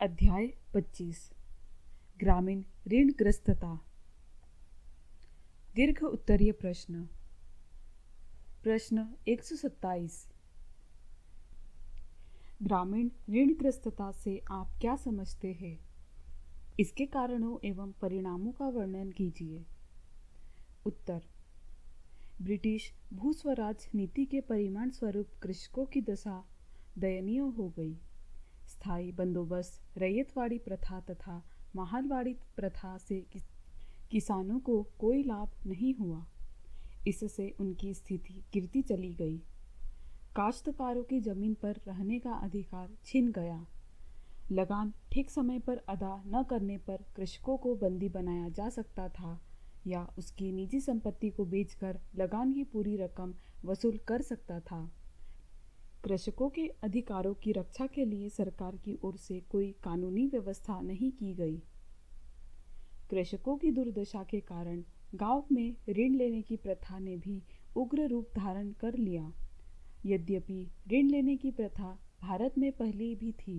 अध्याय 25 ग्रामीण ऋणग्रस्तता। दीर्घ उत्तरीय प्रश्न 127। ग्रामीण ऋणग्रस्तता से आप क्या समझते हैं? इसके कारणों एवं परिणामों का वर्णन कीजिए। उत्तर। ब्रिटिश भूस्वराज नीति के परिणाम स्वरूप कृषकों की दशा दयनीय हो गई। स्थायी बंदोबस्त, रैयतवाड़ी प्रथा तथा महालवाड़ी प्रथा से किसानों को कोई लाभ नहीं हुआ। इससे उनकी स्थिति गिरती चली गई। काश्तकारों की जमीन पर रहने का अधिकार छिन गया। लगान ठीक समय पर अदा न करने पर कृषकों को बंदी बनाया जा सकता था या उसकी निजी संपत्ति को बेचकर लगान की पूरी रकम वसूल कर सकता था। कृषकों के अधिकारों की रक्षा के लिए सरकार की ओर से कोई कानूनी व्यवस्था नहीं की गई। कृषकों की दुर्दशा के कारण गांव में ऋण लेने की प्रथा ने भी उग्र रूप धारण कर लिया। यद्यपि ऋण लेने की प्रथा भारत में पहले भी थी,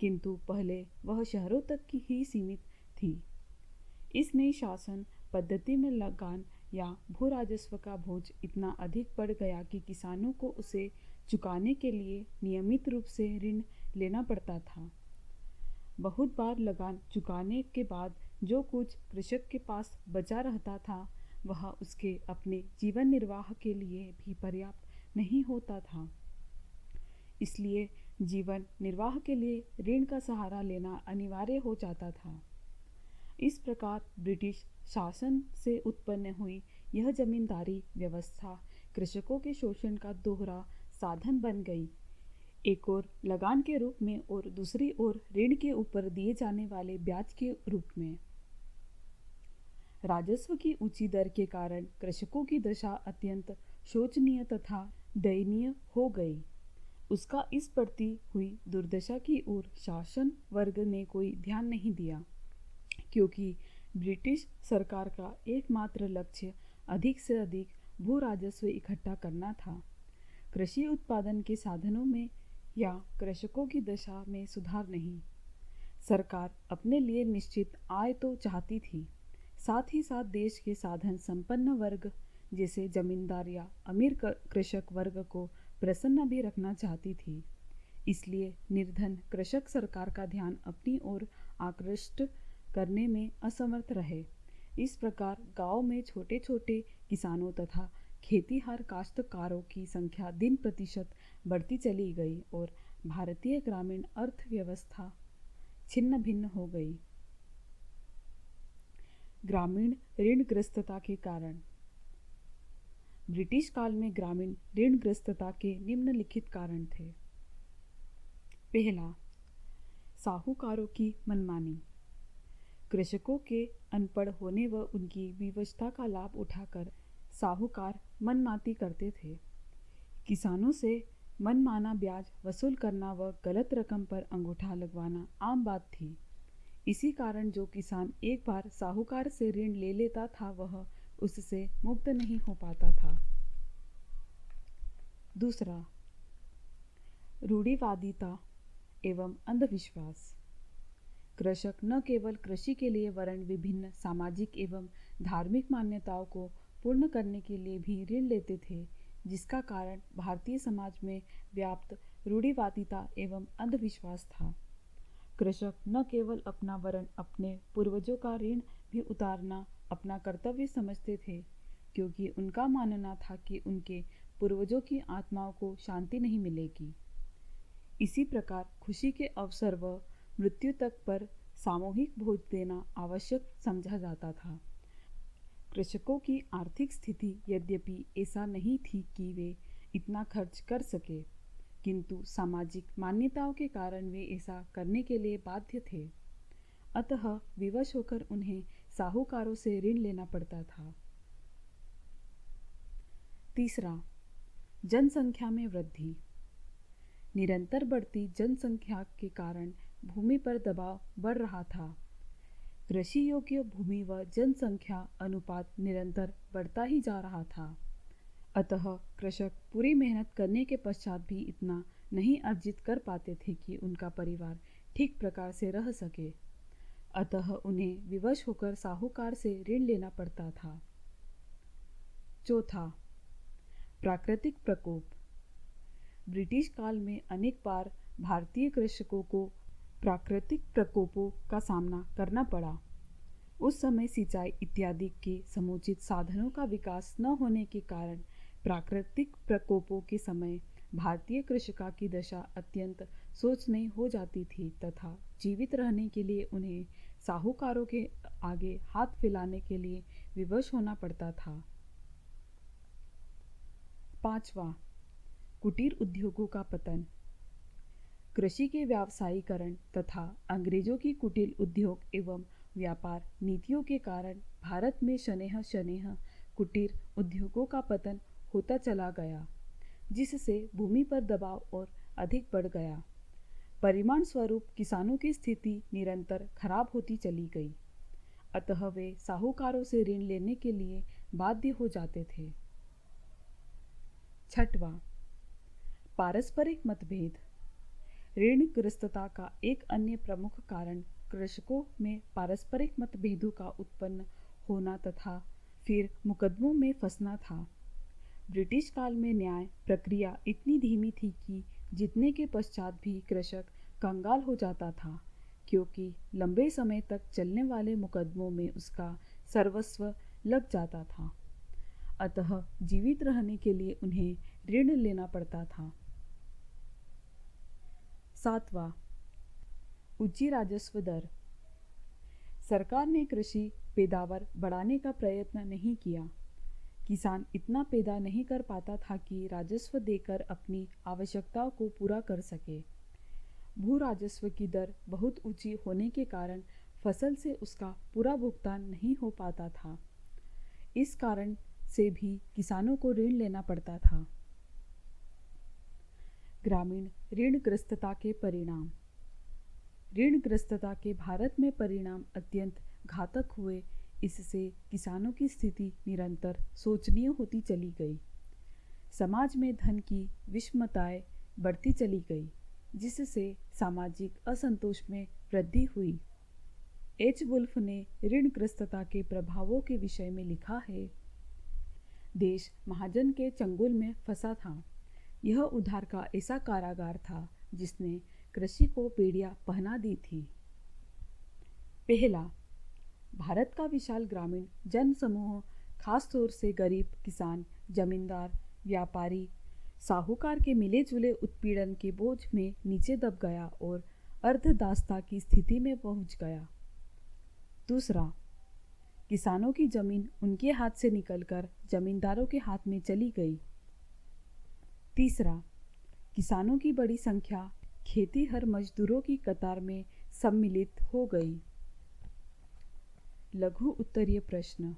किंतु पहले वह शहरों तक की ही सीमित थी। इस नई शासन पद्धति में लगान या भू राजस्व का बोझ इतना अधिक बढ़ गया कि किसानों को उसे चुकाने के लिए नियमित रूप से ऋण लेना पड़ता था। बहुत बार लगान चुकाने के बाद जो कुछ कृषक के पास बचा रहता था वह उसके अपने जीवन निर्वाह के लिए भी पर्याप्त नहीं होता था। इसलिए जीवन निर्वाह के लिए ऋण का सहारा लेना अनिवार्य हो जाता था। इस प्रकार ब्रिटिश शासन से उत्पन्न हुई यह जमींदारी व्यवस्था कृषकों के शोषण का दोहरा साधन बन गई। एक ओर लगान के रूप में और दूसरी ओर ऋण के ऊपर दिए जाने वाले ब्याज के रूप में। राजस्व की ऊंची दर के कारण कृषकों की दशा अत्यंत शोचनीय तथा दयनीय हो गई। उसका इस बढ़ती हुई दुर्दशा की ओर शासन वर्ग ने कोई ध्यान नहीं दिया, क्योंकि ब्रिटिश सरकार का एकमात्र लक्ष्य अधिक से अधिक भू राजस्व इकट्ठा करना था। कृषि उत्पादन के साधनों में या कृषकों की दशा में सुधार नहीं। सरकार अपने लिए निश्चित आय तो चाहती थी, साथ ही साथ देश के साधन संपन्न वर्ग जैसे जमींदार या अमीर कृषक वर्ग को प्रसन्न भी रखना चाहती थी। इसलिए निर्धन कृषक सरकार का ध्यान अपनी ओर आकृष्ट करने में असमर्थ रहे। इस प्रकार गांव में छोटे छोटे किसानों तथा खेतीहार काश्तकारों की संख्या दिन प्रतिशत बढ़ती चली गई और भारतीय ग्रामीण अर्थव्यवस्था छिन्न भिन्न हो गई। ग्रामीण ऋणग्रस्तता के कारण। ब्रिटिश काल में ग्रामीण ऋणग्रस्तता के निम्नलिखित कारण थे। पहला, साहूकारों की मनमानी। कृषकों के अनपढ़ होने व उनकी विवशता का लाभ उठाकर साहूकार मनमाती करते थे। किसानों से मनमाना ब्याज वसूल करना व गलत रकम पर अंगूठा लगवाना आम बात थी। इसी कारण जो किसान एक बार साहूकार से ऋण ले लेता था वह उससे मुक्त नहीं हो पाता था। दूसरा, रूढ़िवादिता एवं अंधविश्वास। कृषक न केवल कृषि के लिए वरन विभिन्न सामाजिक एवं धार्मिक मान्यताओं को पूर्ण करने के लिए भी ऋण लेते थे, जिसका कारण भारतीय समाज में व्याप्त रूढ़िवादिता एवं अंधविश्वास था। कृषक न केवल अपना वरन अपने पूर्वजों का ऋण भी उतारना अपना कर्तव्य समझते थे, क्योंकि उनका मानना था कि उनके पूर्वजों की आत्माओं को शांति नहीं मिलेगी। इसी प्रकार खुशी के अवसर व मृत्यु तक पर सामूहिक भोज देना आवश्यक समझा जाता था। कृषकों की आर्थिक स्थिति यद्यपि ऐसा नहीं थी कि वे इतना खर्च कर सके, किंतु सामाजिक मान्यताओं के कारण वे ऐसा करने के लिए बाध्य थे। अतः विवश होकर उन्हें साहूकारों से ऋण लेना पड़ता था। तीसरा, जनसंख्या में वृद्धि। निरंतर बढ़ती जनसंख्या के कारण भूमि पर दबाव बढ़ रहा था। कृषि योग्य भूमि व जनसंख्या अनुपात निरंतर बढ़ता ही जा रहा था। अतः कृषक पूरी मेहनत करने के पश्चात भी इतना नहीं अर्जित कर पाते थे कि उनका परिवार ठीक प्रकार से रह सके, अतः उन्हें विवश होकर साहूकार से ऋण लेना पड़ता था। चौथा, प्राकृतिक प्रकोप। ब्रिटिश काल में अनेक बार भारतीय कृषकों को प्राकृतिक प्रकोपों का सामना करना पड़ा। उस समय सिंचाई इत्यादि के समुचित साधनों का विकास न होने के कारण प्राकृतिक प्रकोपों के समय भारतीय कृषकों की दशा अत्यंत शोचनीय हो जाती थी तथा जीवित रहने के लिए उन्हें साहूकारों के आगे हाथ फैलाने के लिए विवश होना पड़ता था। पांचवा, कुटीर उद्योगों का पतन। कृषि के व्यावसायीकरण तथा अंग्रेजों की कुटीर उद्योग एवं व्यापार नीतियों के कारण भारत में शनेह शनेह कुटीर उद्योगों का पतन होता चला गया, जिससे भूमि पर दबाव और अधिक बढ़ गया। परिणाम स्वरूप किसानों की स्थिति निरंतर खराब होती चली गई, अतः वे साहूकारों से ऋण लेने के लिए बाध्य हो जाते थे। छठवां, पारस्परिक मतभेद। ऋणग्रस्तता का एक अन्य प्रमुख कारण कृषकों में पारस्परिक मतभेदों का उत्पन्न होना तथा फिर मुकदमों में फंसना था। ब्रिटिश काल में न्याय प्रक्रिया इतनी धीमी थी कि जीतने के पश्चात भी कृषक कंगाल हो जाता था, क्योंकि लंबे समय तक चलने वाले मुकदमों में उसका सर्वस्व लग जाता था। अतः जीवित रहने के लिए उन्हें ऋण लेना पड़ता था। सातवां, ऊंची राजस्व दर। सरकार ने कृषि पैदावार बढ़ाने का प्रयत्न नहीं किया। किसान इतना पैदा नहीं कर पाता था कि राजस्व देकर अपनी आवश्यकताओं को पूरा कर सके। भू राजस्व की दर बहुत ऊंची होने के कारण फसल से उसका पूरा भुगतान नहीं हो पाता था। इस कारण से भी किसानों को ऋण लेना पड़ता था। ग्रामीण ऋणग्रस्तता के परिणाम। ऋणग्रस्तता के भारत में परिणाम अत्यंत घातक हुए। इससे किसानों की स्थिति निरंतर शोचनीय होती चली गई। समाज में धन की विषमताएं बढ़ती चली गई, जिससे सामाजिक असंतोष में वृद्धि हुई। एच वुल्फ ने ऋणग्रस्तता के प्रभावों के विषय में लिखा है, देश महाजन के चंगुल में फंसा था। यह उधार का ऐसा कारागार था जिसने कृषि को बेड़ियां पहना दी थी। पहला, भारत का विशाल ग्रामीण जन समूह, खासतौर से गरीब किसान, जमींदार, व्यापारी, साहूकार के मिले जुले उत्पीड़न के बोझ में नीचे दब गया और अर्धदासता की स्थिति में पहुंच गया। दूसरा, किसानों की जमीन उनके हाथ से निकलकर जमींदारों के हाथ में चली गई। तीसरा, किसानों की बड़ी संख्या खेतीहर मजदूरों की कतार में सम्मिलित हो गई। लघु उत्तरीय प्रश्न।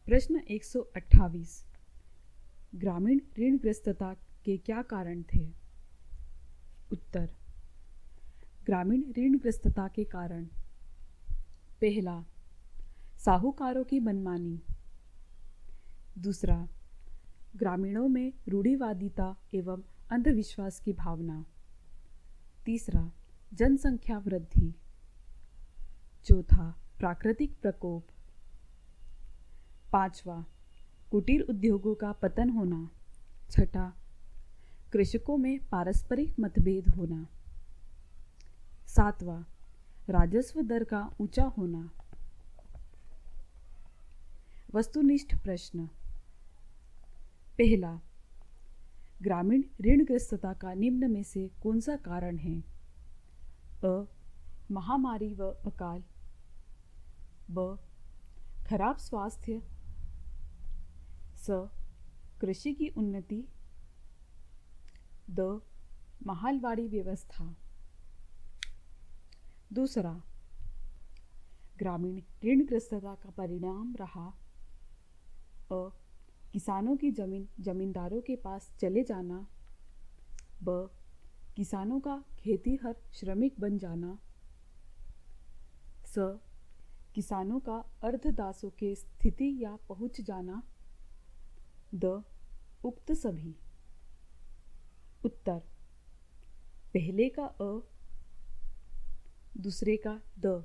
प्रश्न 128, ग्रामीण ऋणग्रस्तता के क्या कारण थे? उत्तर, ग्रामीण ऋणग्रस्तता के कारण। पहला, साहूकारों की मनमानी। दूसरा, ग्रामीणों में रूढ़िवादिता एवं अंधविश्वास की भावना। तीसरा, जनसंख्या वृद्धि। चौथा, प्राकृतिक प्रकोप। पांचवा, कुटीर उद्योगों का पतन होना। छठा, कृषकों में पारस्परिक मतभेद होना। सातवां, राजस्व दर का ऊंचा होना। वस्तुनिष्ठ प्रश्न। पहला, ग्रामीण ऋणग्रस्तता का निम्न में से कौन सा कारण है? अ, महामारी व अकाल। ब, खराब स्वास्थ्य। स, कृषि की उन्नति। द, महालवाड़ी व्यवस्था। दूसरा, ग्रामीण ऋणग्रस्तता का परिणाम रहा अ, किसानों की जमीन जमींदारों के पास चले जाना। ब, किसानों का खेतीहर श्रमिक बन जाना। स, किसानों का अर्धदासों के स्थिति या पहुंच जाना। द, उक्त सभी। उत्तर, पहले का अ, दूसरे का द